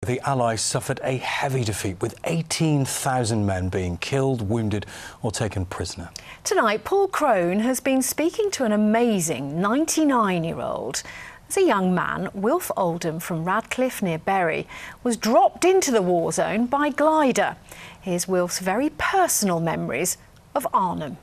The Allies suffered a heavy defeat, with 18,000 men being killed, wounded or taken prisoner. Tonight, Paul Crone has been speaking to an amazing 99-year-old. As a young man, Wilfred Oldham from Radcliffe near Bury was dropped into the war zone by glider. Here's Wilf's very personal memories of Arnhem.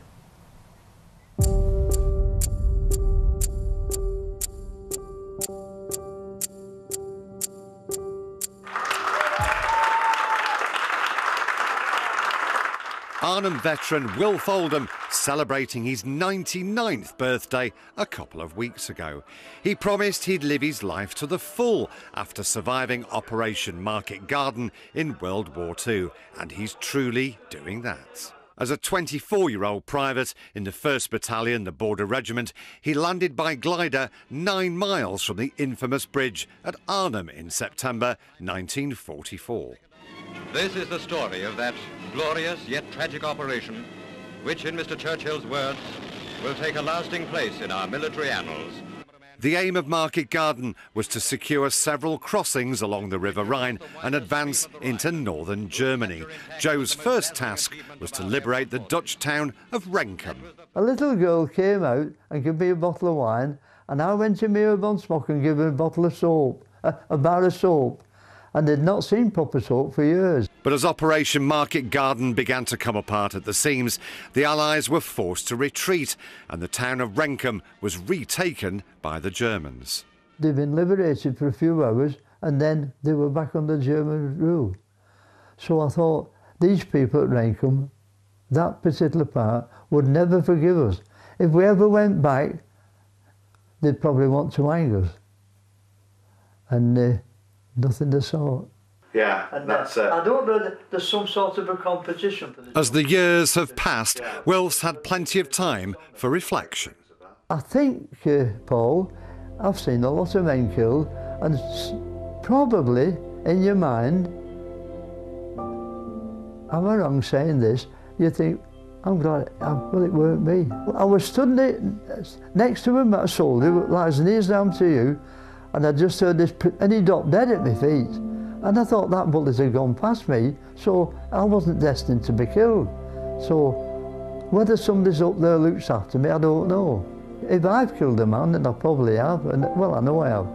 Arnhem veteran Wilfred Oldham celebrating his 99th birthday a couple of weeks ago. He promised he'd live his life to the full after surviving Operation Market Garden in World War II, and he's truly doing that. As a 24-year-old private in the 1st Battalion, the Border Regiment, he landed by glider 9 miles from the infamous bridge at Arnhem in September 1944. This is the story of that glorious yet tragic operation, which, in Mr. Churchill's words, will take a lasting place in our military annals. The aim of Market Garden was to secure several crossings along the River Rhine and advance into northern Germany. Joe's first task was to liberate the Dutch town of Renkum. A little girl came out and gave me a bottle of wine, and I went to Mira von Smock and gave her a bottle of soap, a bar of soap. And they'd not seen proper soap for years. But as Operation Market Garden began to come apart at the seams, the Allies were forced to retreat, and the town of Renkum was retaken by the Germans. They'd been liberated for a few hours, and then they were back under German rule. So I thought, these people at Renkum, that particular part, would never forgive us. If we ever went back, they'd probably want to hang us. And nothing to sort. Yeah, and that's it. I don't know, there's some sort of a competition for this. As the years have passed, Wilf's had plenty of time for reflection. I think, Paul, I've seen a lot of men killed, and probably in your mind, am I wrong saying this, you think, I'm glad, well, it weren't me. I was stood next to him at a soldier, like his knees down to you, and I just heard this, and he dropped dead at my feet. And I thought that bullet had gone past me, so I wasn't destined to be killed. So whether somebody's up there looks after me, I don't know. If I've killed a man, and I probably have, and well, I know I have,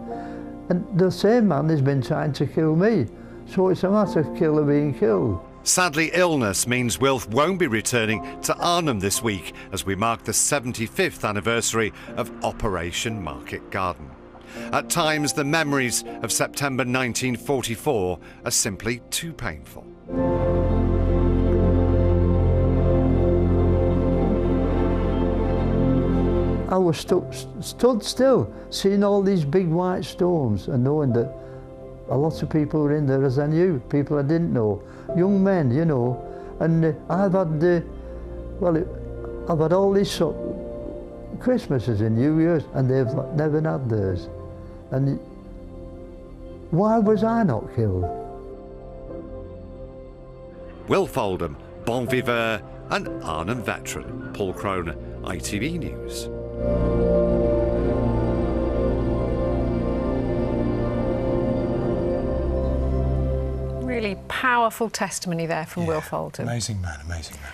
and the same man has been trying to kill me, so it's a matter of kill or being killed. Sadly, illness means Wilf won't be returning to Arnhem this week as we mark the 75th anniversary of Operation Market Garden. At times, the memories of September 1944 are simply too painful. I was stood still, seeing all these big white stones and knowing that a lot of people were in there as I knew, people I didn't know, young men, you know, and I've had, I've had all these Christmases and New Year's, and they've never had theirs. And why was I not killed? Wilfred Oldham, bon viveur and Arnhem veteran. Paul Crone, ITV News. Really powerful testimony there from Wilfred Oldham. Amazing man, amazing man.